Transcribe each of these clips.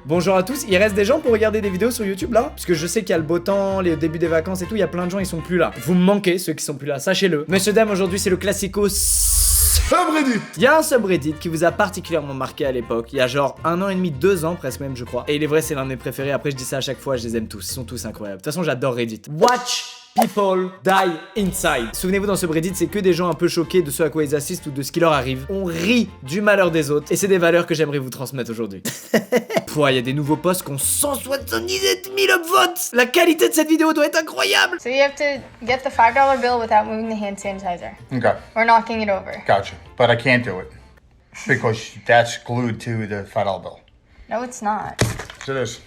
Bonjour à tous, il reste des gens pour regarder des vidéos sur YouTube là? Parce que je sais qu'il y a le beau temps, les débuts des vacances et tout, il y a plein de gens, ils sont plus là. Vous me manquez, ceux qui sont plus là, sachez-le. Messieurs, dames, aujourd'hui c'est le classico subreddit. Il y a un subreddit qui vous a particulièrement marqué à l'époque, il y a genre 1 an et demi, 2 ans presque même je crois. Et il est vrai, c'est l'un de mes préférés, après je dis ça à chaque fois, je les aime tous, ils sont tous incroyables. De toute façon j'adore Reddit. Watch People Die Inside. Souvenez-vous, dans ce Reddit, c'est que des gens un peu choqués de ce à quoi ils assistent ou de ce qui leur arrive. On rit du malheur des autres et c'est des valeurs que j'aimerais vous transmettre aujourd'hui. Pouah, il y a des nouveaux posts qui ont 177 000 upvotes. La qualité de cette vidéo doit être incroyable. So you have to get the $5 bill without moving the hand sanitizer. Okay, Or knocking it over. gotcha. But I can't do it because that's glued to the $5 bill. No, it's not. Yes, it is.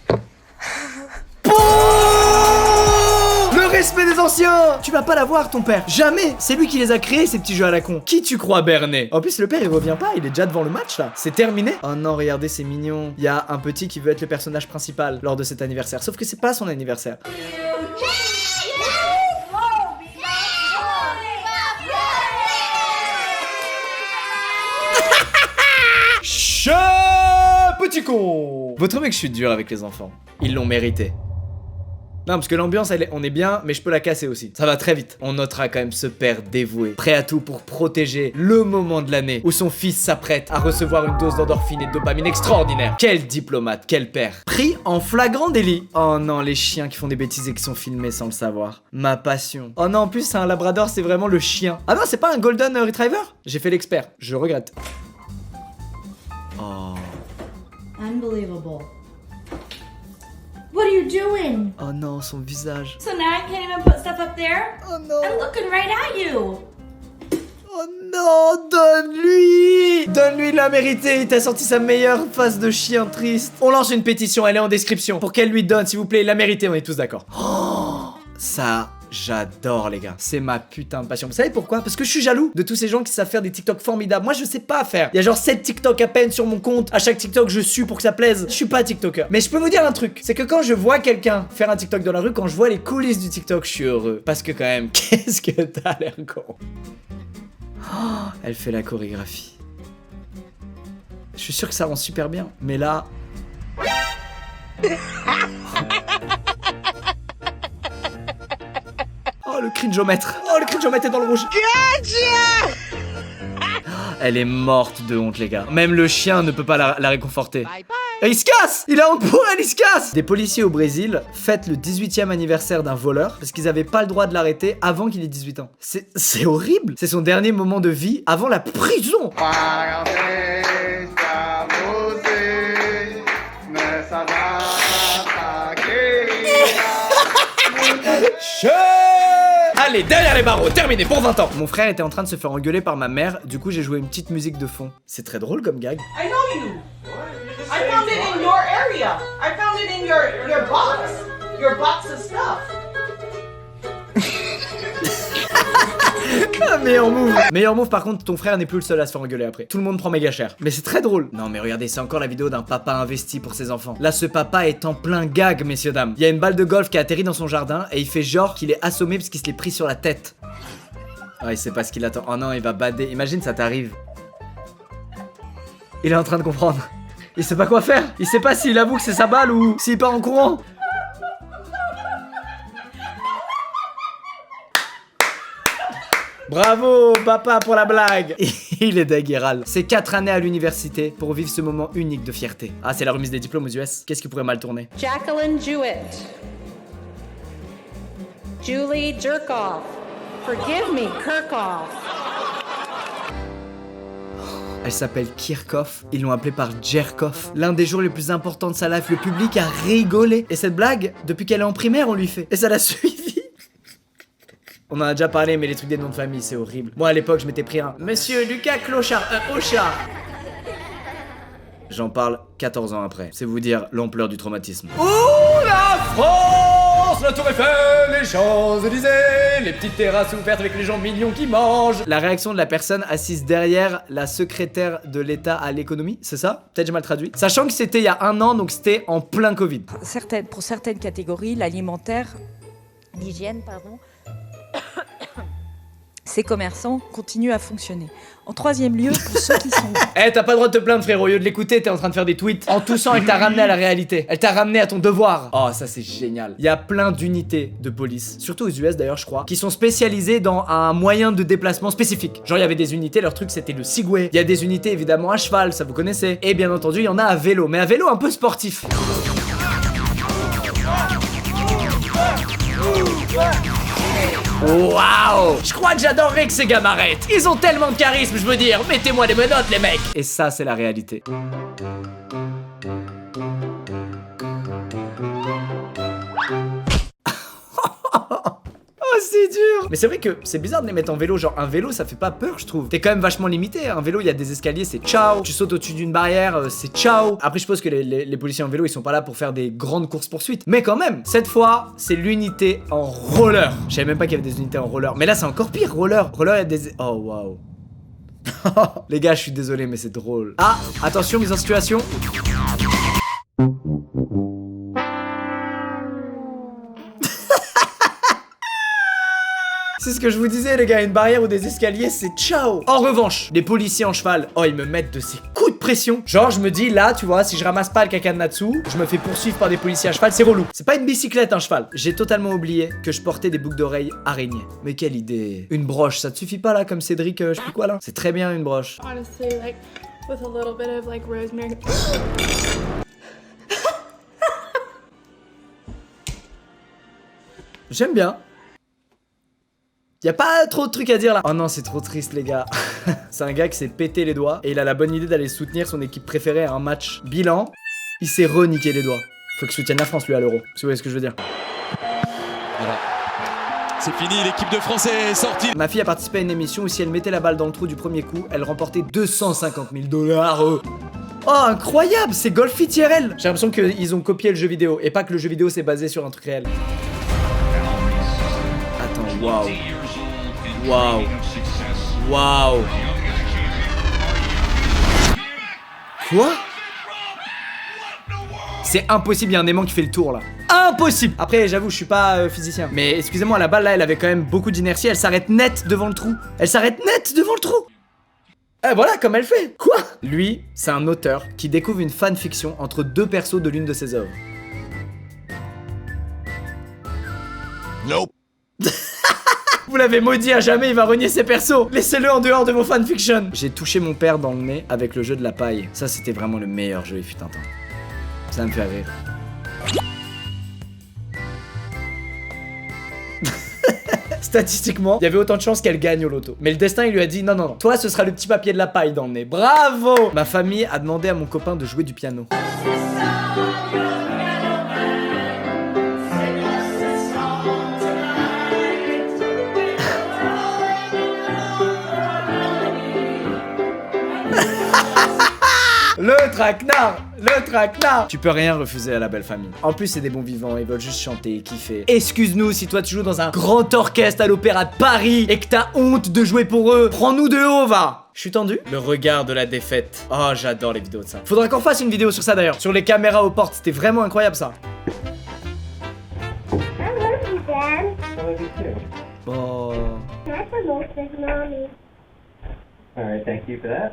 Le respect des anciens. Tu vas pas l'avoir ton père. Jamais. C'est lui qui les a créés ces petits jeux à la con. Qui tu crois berner? En plus le père il revient pas, il est déjà devant le match là. C'est terminé. Oh non, regardez, c'est mignon. Il y a un petit qui veut être le personnage principal lors de cet anniversaire. Sauf que c'est pas son anniversaire. Petit con. Vous trouvez que je suis dur avec les enfants? Ils l'ont mérité. Non, parce que l'ambiance, on est bien, mais je peux la casser aussi. Ça va très vite. On notera quand même ce père dévoué, prêt à tout pour protéger le moment de l'année où son fils s'apprête à recevoir une dose d'endorphine et de dopamine extraordinaire. Quel diplomate, quel père. Pris en flagrant délit. Oh non, les chiens qui font des bêtises et qui sont filmés sans le savoir. Ma passion. Oh non, en plus, c'est un labrador, c'est vraiment le chien. Ah non, c'est pas un golden retriever? J'ai fait l'expert, je regrette. Oh. Unbelievable. What are you doing? Oh non, son visage. So now I can't even put stuff up there? Oh non. I'm looking right at you. Oh non, donne-lui! Donne-lui, il l'a mérité, il t'a sorti sa meilleure face de chien triste. On lance une pétition, elle est en description. Pour qu'elle lui donne, s'il vous plaît, il l'a mérité, on est tous d'accord. Oh, ça, j'adore les gars. C'est ma putain de passion. Vous savez pourquoi? Parce que je suis jaloux de tous ces gens qui savent faire des TikTok formidables. Moi, je sais pas faire. Il y a genre 7 TikTok à peine sur mon compte. À chaque TikTok, je sue pour que ça plaise. Je suis pas TikToker. Mais je peux vous dire un truc. C'est que quand je vois quelqu'un faire un TikTok dans la rue, quand je vois les coulisses du TikTok, je suis heureux. Parce que quand même, qu'est-ce que t'as l'air con. Oh, elle fait la chorégraphie. Je suis sûr que ça rend super bien. Mais là... Oh, le cringeomètre. Oh, le cringeomètre est dans le rouge. Gotcha. Elle est morte de honte, les gars. Même le chien ne peut pas la réconforter. Bye bye. Il se casse. Il a honte pour elle, il se casse. Des policiers au Brésil fêtent le 18e anniversaire d'un voleur parce qu'ils avaient pas le droit de l'arrêter avant qu'il ait 18 ans. C'est horrible. C'est son dernier moment de vie avant la prison. Allez, derrière les barreaux, terminé pour 20 ans. Mon frère était en train de se faire engueuler par ma mère, du coup j'ai joué une petite musique de fond. C'est très drôle comme gag. I know you. I found it in your area. I found it in your box. Your box of stuff. Ah, meilleur move. Meilleur move, par contre, ton frère n'est plus le seul à se faire engueuler après. Tout le monde prend méga cher. Mais c'est très drôle. Non mais regardez, c'est encore la vidéo d'un papa investi pour ses enfants. Là, ce papa est en plein gag, messieurs dames. Il y a une balle de golf qui a atterri dans son jardin et il fait genre qu'il est assommé parce qu'il se l'est pris sur la tête. Ah, il sait pas ce qu'il attend. Oh non, il va bader. Imagine, ça t'arrive. Il est en train de comprendre. Il sait pas quoi faire. Il sait pas s'il avoue que c'est sa balle ou s'il part en courant. Bravo papa pour la blague. Il est daguerral. C'est 4 années à l'université pour vivre ce moment unique de fierté. Ah, c'est la remise des diplômes aux US. Qu'est-ce qui pourrait mal tourner? Jacqueline Jewett. Julie Jerkoff. Forgive me, Kirkhoff. Elle s'appelle Kirchhoff, ils l'ont appelée par Jerkoff. L'un des jours les plus importants de sa life, le public a rigolé. Et cette blague, depuis qu'elle est en primaire, on lui fait. Et ça l'a suivi. On en a déjà parlé, mais les trucs des noms de famille, c'est horrible. Moi, à l'époque, je m'étais pris un Monsieur Lucas Clochard, un Ocha. J'en parle 14 ans après. C'est vous dire l'ampleur du traumatisme. Oh, la France, la Tour Eiffel, les Champs-Élysées, les petites terrasses ouvertes avec les gens millions qui mangent. La réaction de la personne assise derrière la secrétaire de l'État à l'économie, c'est ça? Peut-être j'ai mal traduit. Sachant que c'était il y a 1 an, donc c'était en plein Covid. Pour certaines catégories, l'alimentaire, l'hygiène, pardon, ces commerçants continuent à fonctionner. En troisième lieu, pour ceux qui sont... Eh, t'as pas le droit de te plaindre, frérot. Au lieu de l'écouter, t'es en train de faire des tweets. En toussant, elle t'a ramené à la réalité. Elle t'a ramené à ton devoir. Oh, ça, c'est génial. Il y a plein d'unités de police, surtout aux US d'ailleurs, je crois, qui sont spécialisées dans un moyen de déplacement spécifique. Genre, il y avait des unités, leur truc, c'était le Segway. Il y a des unités, évidemment, à cheval, ça vous connaissez. Et bien entendu, il y en a à vélo, mais à vélo un peu sportif. Waouh! Je crois que j'adorerais que ces gars m'arrêtent. Ils ont tellement de charisme, je veux dire. Mettez-moi des menottes, les mecs. Et ça, c'est la réalité. Oh, c'est dur. Mais c'est vrai que c'est bizarre de les mettre en vélo. Genre, un vélo, ça fait pas peur, je trouve. T'es quand même vachement limité. Un vélo, il y a des escaliers, c'est ciao. Tu sautes au-dessus d'une barrière, c'est ciao. Après, je suppose que les policiers en vélo, ils sont pas là pour faire des grandes courses-poursuites. Mais quand même, cette fois, c'est l'unité en roller. Je savais même pas qu'il y avait des unités en roller. Mais là, c'est encore pire, roller. Roller, il y a des... Oh, waouh. Les gars, je suis désolé, mais c'est drôle. Ah, attention, mise en situation. C'est ce que je vous disais, les gars, une barrière ou des escaliers, c'est ciao. En revanche, les policiers en cheval, oh, ils me mettent de ces coups de pression. Genre, je me dis, là, tu vois, si je ramasse pas le Kakanatsu, je me fais poursuivre par des policiers à cheval, c'est relou. C'est pas une bicyclette, un cheval. J'ai totalement oublié que je portais des boucles d'oreilles araignées. Mais quelle idée. Une broche, ça te suffit pas, là, comme Cédric, je sais plus quoi, là. C'est très bien, une broche. Honestly, like, with a little bit of, like, rosemary. J'aime bien. Y'a pas trop de trucs à dire là. Oh non, c'est trop triste, les gars. C'est un gars qui s'est pété les doigts et il a la bonne idée d'aller soutenir son équipe préférée à un match. Bilan, il s'est reniqué les doigts. Faut qu'il soutienne la France, lui, à l'Euro. Si vous voyez ce que je veux dire. Voilà. C'est fini, l'équipe de France est sortie. Ma fille a participé à une émission où si elle mettait la balle dans le trou du premier coup, elle remportait 250 000 $. Oh, incroyable, c'est Golf Fit IRL. J'ai l'impression qu'ils ont copié le jeu vidéo et pas que le jeu vidéo c'est basé sur un truc réel. Attends, waouh. Waouh. Waouh. Quoi? C'est impossible, il y a un aimant qui fait le tour là. Impossible. Après, j'avoue, je suis pas physicien. Mais excusez-moi, la balle là, elle avait quand même beaucoup d'inertie. Elle s'arrête net devant le trou. Elle s'arrête net devant le trou. Eh voilà, comme elle fait. Quoi? Lui, c'est un auteur qui découvre une fanfiction entre deux persos de l'une de ses œuvres. Nope. Vous l'avez maudit à jamais, il va renier ses persos. Laissez-le en dehors de vos fanfictions. J'ai touché mon père dans le nez avec le jeu de la paille. Ça, c'était vraiment le meilleur jeu, il fut un temps. Ça me fait rire. Statistiquement, il y avait autant de chances qu'elle gagne au loto. Mais le destin, il lui a dit non, non, non. Toi, ce sera le petit papier de la paille dans le nez. Bravo! Ma famille a demandé à mon copain de jouer du piano. Le traquenard! Le traquenard! Tu peux rien refuser à la belle famille. En plus, c'est des bons vivants, ils veulent juste chanter, kiffer. Excuse-nous si toi tu joues dans un grand orchestre à l'Opéra de Paris et que t'as honte de jouer pour eux. Prends-nous de haut, va! Je suis tendu. Le regard de la défaite. Oh, j'adore les vidéos de ça. Faudra qu'on fasse une vidéo sur ça d'ailleurs. Sur les caméras aux portes, c'était vraiment incroyable ça. Oh. Alright, thank you for that.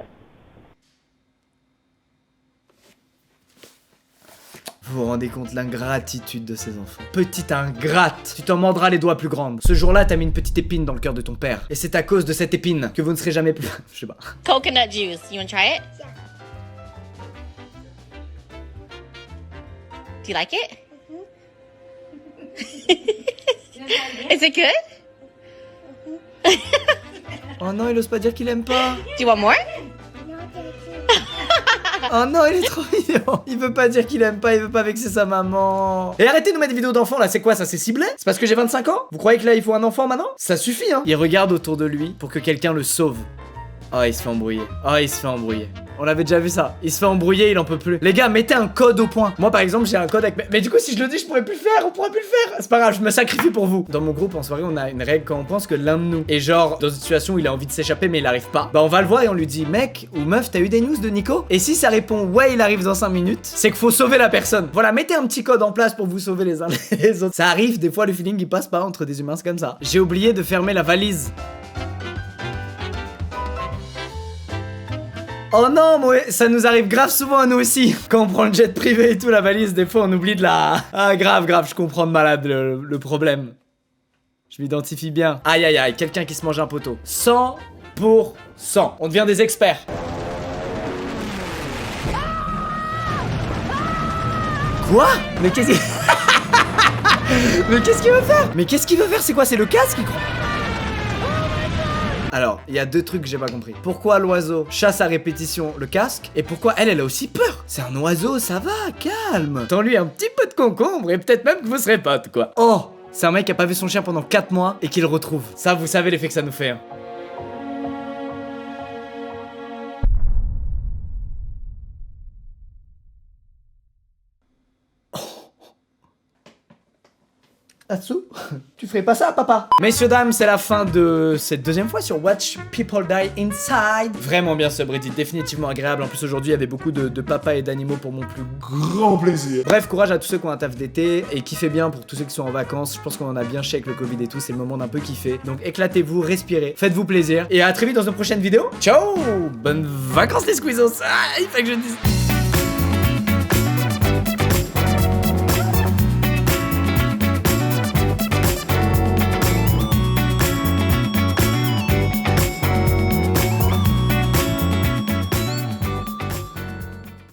Vous vous rendez compte l'ingratitude de ces enfants. Petite ingrate, tu t'en mordras les doigts plus grandes. Ce jour-là, t'as mis une petite épine dans le cœur de ton père. Et c'est à cause de cette épine que vous ne serez jamais plus... Je sais pas. Coconut juice. You want to try it? Do you like it? Is it good? Oh non, il ose pas dire qu'il aime pas. Do you want more? Oh non, il est trop mignon. Il veut pas dire qu'il aime pas, il veut pas vexer sa maman. Et arrêtez de nous mettre des vidéos d'enfants là, c'est quoi ça? C'est ciblé? C'est parce que j'ai 25 ans? Vous croyez que là il faut un enfant maintenant? Ça suffit hein. Il regarde autour de lui pour que quelqu'un le sauve. Oh, il se fait embrouiller. Oh, il se fait embrouiller. On avait déjà vu ça. Il se fait embrouiller, il en peut plus. Les gars, mettez un code au point. Moi, par exemple, j'ai un code avec... Mais du coup, si je le dis, je pourrais plus le faire. On pourrait plus le faire. C'est pas grave, je me sacrifie pour vous. Dans mon groupe, en soirée, on a une règle quand on pense que l'un de nous est genre dans une situation où il a envie de s'échapper, mais il arrive pas. Bah, on va le voir et on lui dit, mec ou meuf, t'as eu des news de Nico? Et si ça répond, ouais, il arrive dans 5 minutes, c'est qu'il faut sauver la personne. Voilà, mettez un petit code en place pour vous sauver les uns les autres. Ça arrive, des fois, le feeling, il passe pas entre des humains, c'est comme ça. J'ai oublié de fermer la valise. Oh non, moi, ça nous arrive grave souvent à nous aussi. Quand on prend le jet privé et tout, la valise, des fois on oublie de la... Ah grave, je comprends de malade le problème. Je m'identifie bien. Aïe aïe aïe, quelqu'un qui se mange un poteau. 100%. On devient des experts. Quoi? Mais qu'est-ce qu'il... Mais qu'est-ce qu'il veut faire? Mais qu'est-ce qu'il veut faire? C'est quoi? C'est le casque qui croit? Alors, il y a deux trucs que j'ai pas compris. Pourquoi l'oiseau chasse à répétition le casque? Et pourquoi elle a aussi peur? C'est un oiseau, ça va, calme. Tends-lui un petit peu de concombre et peut-être même que vous serez potes, quoi. Oh, c'est un mec qui a pas vu son chien pendant 4 mois et qui le retrouve. Ça, vous savez l'effet que ça nous fait, hein. Atsu, tu ferais pas ça, papa? Messieurs, dames, c'est la fin de cette deuxième fois sur Watch People Die Inside. Vraiment bien ce Reddit, définitivement agréable. En plus, aujourd'hui, il y avait beaucoup de papas et d'animaux pour mon plus grand plaisir. Bref, courage à tous ceux qui ont un taf d'été et kiffez bien pour tous ceux qui sont en vacances. Je pense qu'on en a bien chié avec le Covid et tout, c'est le moment d'un peu kiffer. Donc éclatez-vous, respirez, faites-vous plaisir et à très vite dans une prochaine vidéo. Ciao! Bonnes vacances les squeezos! Ah, il faut que je dise...